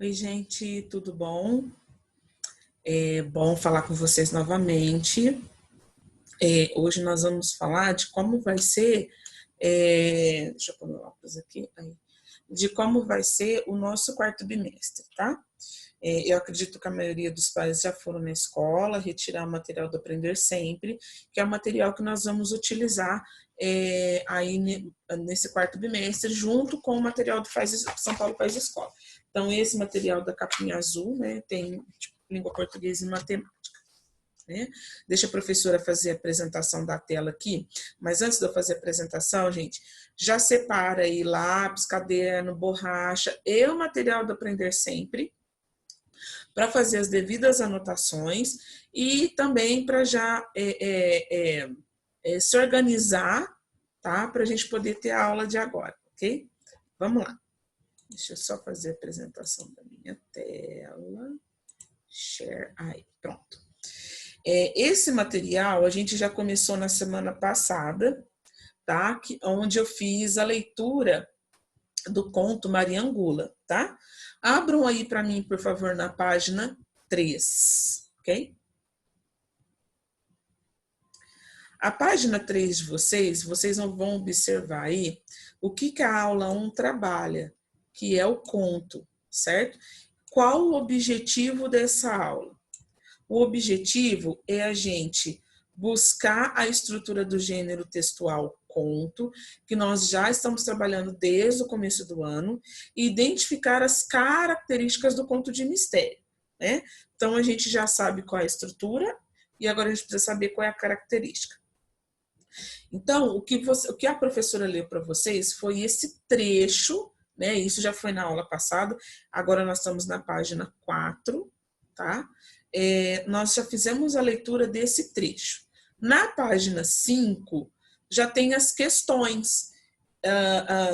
Oi, gente, tudo bom? É bom falar com vocês novamente. Hoje nós vamos falar de como vai ser, deixa eu pôr meu óculos aqui, de como vai ser o nosso quarto bimestre, tá? Eu acredito que a maioria dos pais já foram na escola retirar o material do Aprender Sempre, que é o material que nós vamos utilizar nesse quarto bimestre, junto com o material do São Paulo Faz Escola. Então, esse material da capinha azul, né, tem tipo, língua portuguesa e matemática. Né? Deixa a professora fazer a apresentação da tela aqui, mas antes de eu fazer a apresentação, gente, já separa aí lápis, caderno, borracha e o material do Aprender Sempre, para fazer as devidas anotações e também para já se organizar, tá? Para a gente poder ter a aula de agora, ok? Vamos lá. Deixa eu só fazer a apresentação da minha tela. Share aí, pronto. Esse material a gente já começou na semana passada, tá? Onde eu fiz a leitura do conto Maria Angula, tá? Abram aí para mim, por favor, na página 3, ok? A página 3 de vocês não vão observar aí o que a aula 1 trabalha, que é o conto, certo? Qual o objetivo dessa aula? O objetivo é a gente buscar a estrutura do gênero textual conto, que nós já estamos trabalhando desde o começo do ano, e identificar as características do conto de mistério, né? Então, a gente já sabe qual é a estrutura, e agora a gente precisa saber qual é a característica. Então, o que a professora leu para vocês foi esse trecho, né? Isso já foi na aula passada, agora nós estamos na página 4, tá? Nós já fizemos a leitura desse trecho. Na página 5, já tem as questões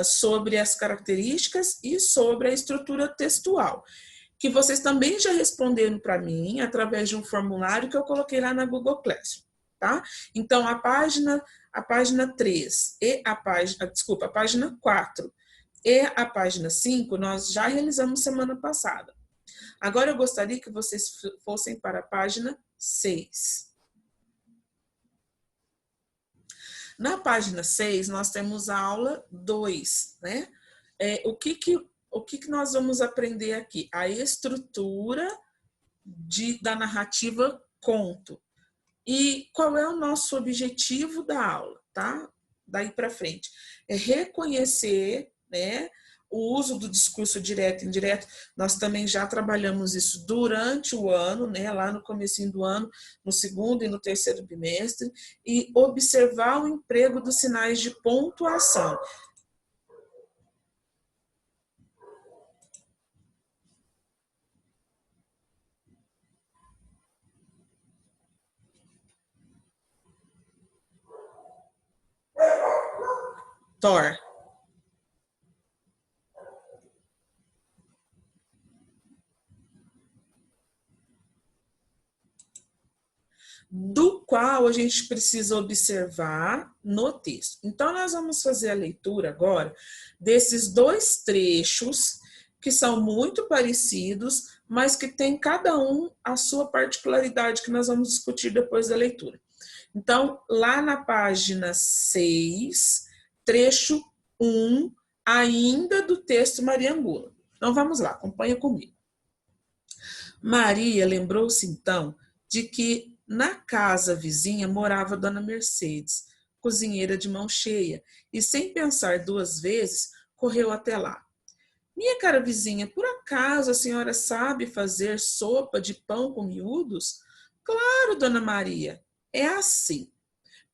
sobre as características e sobre a estrutura textual, que vocês também já responderam para mim através de um formulário que eu coloquei lá na Google Classroom, tá? Então, a página 3 e a página 4 e a página 5, nós já realizamos semana passada. Agora eu gostaria que vocês fossem para a página 6. Na página 6, nós temos a aula 2, né? O que nós vamos aprender aqui? A estrutura da narrativa conto. E qual é o nosso objetivo da aula, tá? Daí para frente. É reconhecer, né, o uso do discurso direto e indireto. Nós também já trabalhamos isso durante o ano, né, lá no comecinho do ano, no segundo e no terceiro bimestre, e observar o emprego dos sinais de pontuação. Thor. Do qual a gente precisa observar no texto. Então, nós vamos fazer a leitura agora desses dois trechos que são muito parecidos, mas que tem cada um a sua particularidade que nós vamos discutir depois da leitura. Então, lá na página 6, trecho 1, ainda do texto Maria Angula. Então, vamos lá, acompanha comigo. Maria lembrou-se, então, de que na casa vizinha morava Dona Mercedes, cozinheira de mão cheia, e sem pensar duas vezes, correu até lá. Minha cara vizinha, por acaso a senhora sabe fazer sopa de pão com miúdos? Claro, Dona Maria, é assim.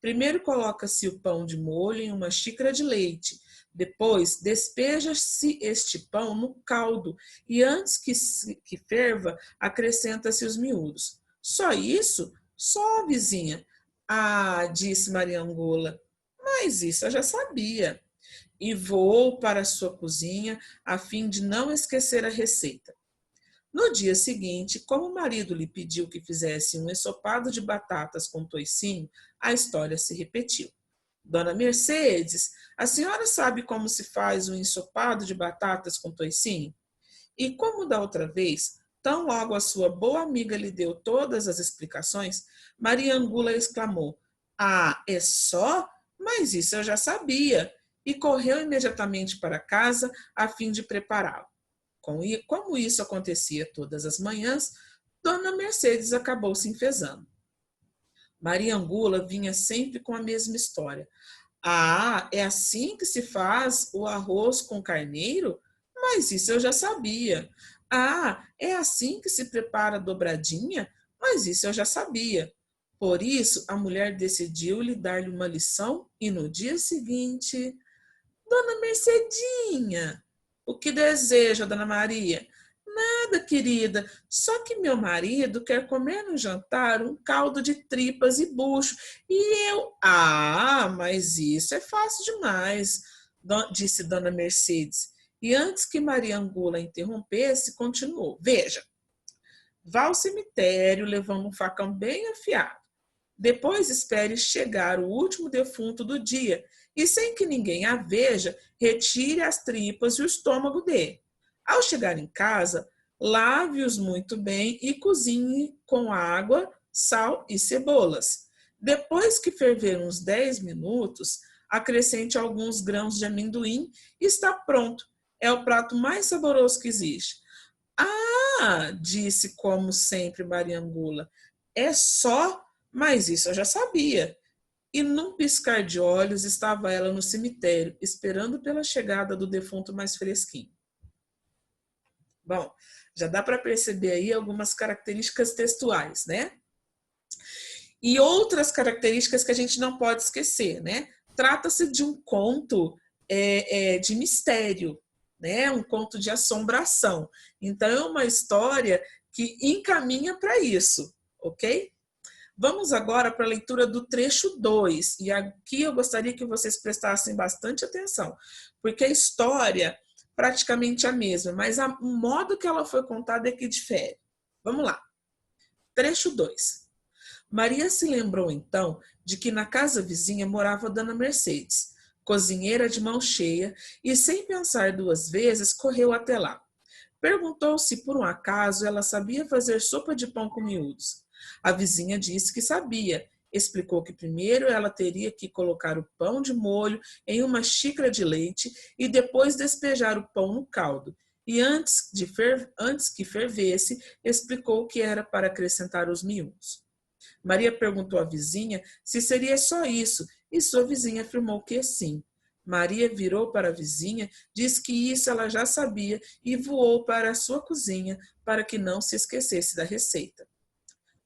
Primeiro coloca-se o pão de molho em uma xícara de leite. Depois, despeja-se este pão no caldo e antes que ferva, acrescenta-se os miúdos. Só isso? Só, vizinha. Ah, disse Maria Angola, mas isso eu já sabia. E voou para a sua cozinha a fim de não esquecer a receita. No dia seguinte, como o marido lhe pediu que fizesse um ensopado de batatas com toicinho, a história se repetiu. Dona Mercedes, a senhora sabe como se faz um ensopado de batatas com toicinho? E como da outra vez, tão logo a sua boa amiga lhe deu todas as explicações, Maria Angula exclamou: "Ah, é só? Mas isso eu já sabia!" E correu imediatamente para casa a fim de prepará-lo. Como isso acontecia todas as manhãs, Dona Mercedes acabou se enfezando. Maria Angula vinha sempre com a mesma história. "Ah, é assim que se faz o arroz com carneiro? Mas isso eu já sabia." "Ah, é assim que se prepara a dobradinha? Mas isso eu já sabia." Por isso, a mulher decidiu lhe dar-lhe uma lição e no dia seguinte: "Dona Mercedinha, o que deseja, Dona Maria?" "Nada, querida, só que meu marido quer comer no jantar um caldo de tripas e bucho. E eu..." "Ah, mas isso é fácil demais", disse Dona Mercedes. E antes que Maria Angula interrompesse, continuou: "Veja, vá ao cemitério levando um facão bem afiado. Depois espere chegar o último defunto do dia e, sem que ninguém a veja, retire as tripas e o estômago dele. Ao chegar em casa, lave-os muito bem e cozinhe com água, sal e cebolas. Depois que ferver uns 10 minutos, acrescente alguns grãos de amendoim e está pronto. É o prato mais saboroso que existe." "Ah!" disse, como sempre, Maria Angula. "É só? Mas isso eu já sabia." E num piscar de olhos estava ela no cemitério, esperando pela chegada do defunto mais fresquinho. Bom, já dá para perceber aí algumas características textuais, né? E outras características que a gente não pode esquecer, né? Trata-se de um conto de mistério, né? Um conto de assombração. Então, é uma história que encaminha para isso, ok? Vamos agora para a leitura do trecho 2. E aqui eu gostaria que vocês prestassem bastante atenção, porque a história praticamente é a mesma, mas o modo que ela foi contada é que difere. Vamos lá. Trecho 2. Maria se lembrou então de que na casa vizinha morava Dona Mercedes, cozinheira de mão cheia, e sem pensar duas vezes correu até lá. Perguntou se por um acaso ela sabia fazer sopa de pão com miúdos. A vizinha disse que sabia. Explicou que primeiro ela teria que colocar o pão de molho em uma xícara de leite e depois despejar o pão no caldo. E antes que fervesse, explicou que era para acrescentar os miúdos. Maria perguntou à vizinha se seria só isso, e sua vizinha afirmou que sim. Maria virou para a vizinha, disse que isso ela já sabia e voou para a sua cozinha para que não se esquecesse da receita.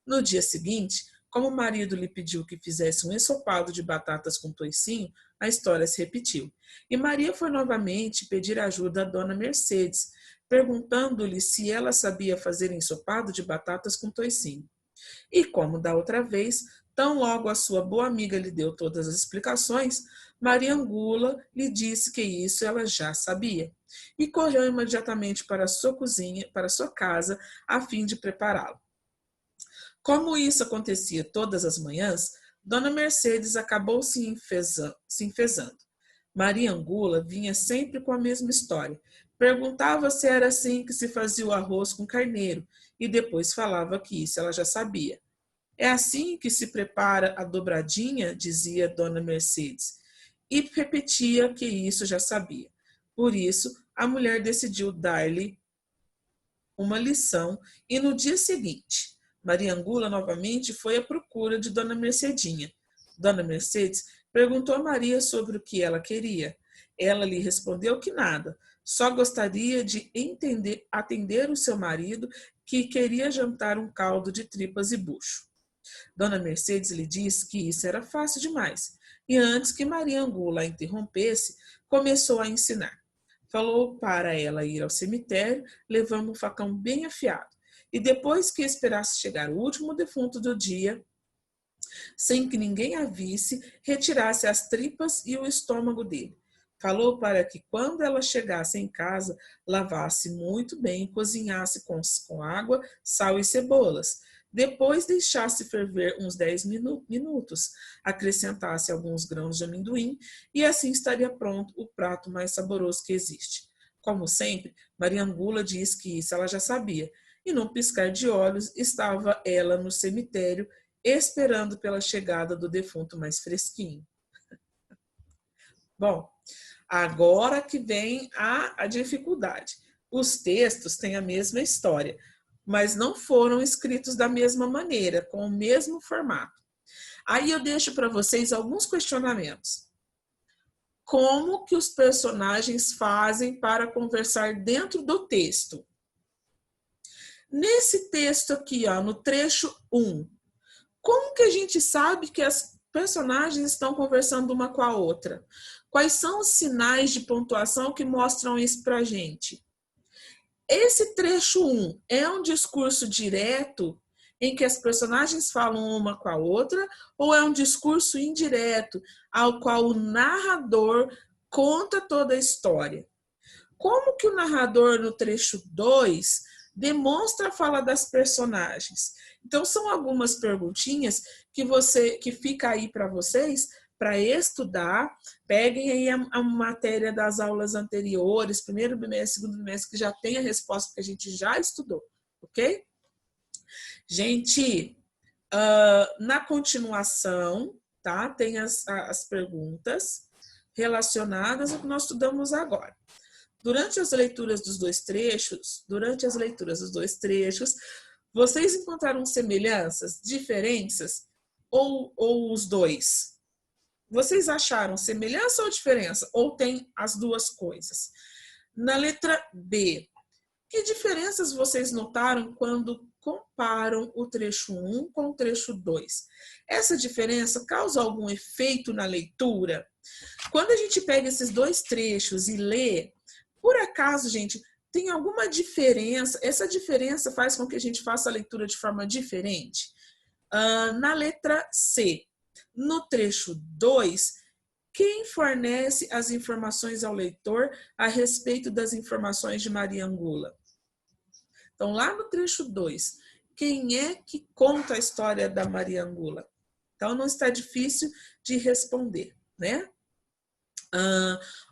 No dia seguinte, como o marido lhe pediu que fizesse um ensopado de batatas com toicinho, a história se repetiu. E Maria foi novamente pedir ajuda à dona Mercedes, perguntando-lhe se ela sabia fazer ensopado de batatas com toicinho. E como da outra vez, tão logo a sua boa amiga lhe deu todas as explicações, Maria Angula lhe disse que isso ela já sabia. E correu imediatamente para a sua cozinha, para a sua casa, a fim de prepará-lo. Como isso acontecia todas as manhãs, Dona Mercedes acabou se enfezando. Maria Angula vinha sempre com a mesma história. Perguntava se era assim que se fazia o arroz com carneiro e depois falava que isso ela já sabia. "É assim que se prepara a dobradinha?" dizia Dona Mercedes, e repetia que isso já sabia. Por isso, a mulher decidiu dar-lhe uma lição e no dia seguinte, Maria Angula novamente foi à procura de Dona Mercedinha. Dona Mercedes perguntou a Maria sobre o que ela queria. Ela lhe respondeu que nada, só gostaria de atender o seu marido, que queria jantar um caldo de tripas e bucho. Dona Mercedes lhe disse que isso era fácil demais, e antes que Maria Angula a interrompesse, começou a ensinar. Falou para ela ir ao cemitério, levando um facão bem afiado, e depois que esperasse chegar o último defunto do dia, sem que ninguém a visse, retirasse as tripas e o estômago dele. Falou para que, quando ela chegasse em casa, lavasse muito bem e cozinhasse com água, sal e cebolas. Depois deixasse ferver uns 10 minutos, acrescentasse alguns grãos de amendoim e assim estaria pronto o prato mais saboroso que existe. Como sempre, Mariangula diz que isso ela já sabia, e num piscar de olhos estava ela no cemitério, esperando pela chegada do defunto mais fresquinho. Bom, agora que vem a dificuldade. Os textos têm a mesma história, mas não foram escritos da mesma maneira, com o mesmo formato. Aí eu deixo para vocês alguns questionamentos. Como que os personagens fazem para conversar dentro do texto? Nesse texto aqui, ó, no trecho 1, como que a gente sabe que as personagens estão conversando uma com a outra? Quais são os sinais de pontuação que mostram isso para a gente? Esse trecho 1 é um discurso direto em que as personagens falam uma com a outra, ou é um discurso indireto, ao qual o narrador conta toda a história? Como que o narrador, no trecho 2, demonstra a fala das personagens? Então, são algumas perguntinhas que fica aí para vocês, para estudar. Peguem aí a matéria das aulas anteriores, primeiro bimestre, segundo bimestre, que já tem a resposta, porque a gente já estudou, ok? Gente, na continuação, tá? Tem as perguntas relacionadas ao que nós estudamos agora. Durante as leituras dos dois trechos, vocês encontraram semelhanças, diferenças ou os dois? Vocês acharam semelhança ou diferença? Ou tem as duas coisas? Na letra B, que diferenças vocês notaram quando comparam o trecho 1 com o trecho 2? Essa diferença causa algum efeito na leitura? Quando a gente pega esses dois trechos e lê, por acaso, gente, tem alguma diferença? Essa diferença faz com que a gente faça a leitura de forma diferente? Na letra C, no trecho 2, quem fornece as informações ao leitor a respeito das informações de Mariangula? Então, lá no trecho 2, quem é que conta a história da Mariangula? Então, não está difícil de responder, né?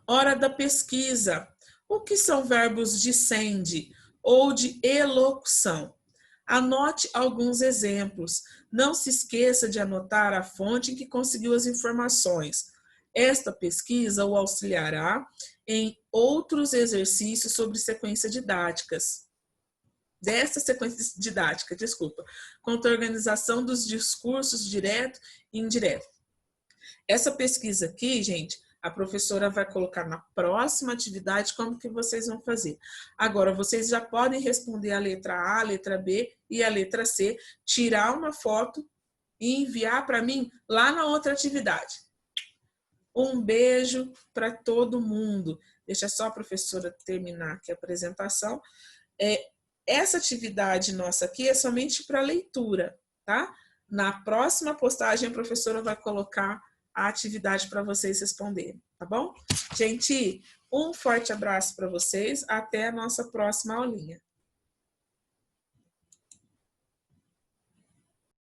Hora da pesquisa. O que são verbos de sende ou de elocução? Anote alguns exemplos. Não se esqueça de anotar a fonte em que conseguiu as informações. Esta pesquisa o auxiliará em outros exercícios sobre sequência didáticas. Dessa sequência didática, quanto à organização dos discursos direto e indireto. Essa pesquisa aqui, gente, a professora vai colocar na próxima atividade como que vocês vão fazer. Agora, vocês já podem responder a letra A, a letra B e a letra C, tirar uma foto e enviar para mim lá na outra atividade. Um beijo para todo mundo. Deixa só a professora terminar aqui a apresentação. Essa atividade nossa aqui é somente para leitura, tá? Na próxima postagem, a professora vai colocar a atividade para vocês responderem, tá bom? Gente, um forte abraço para vocês. Até a nossa próxima aulinha.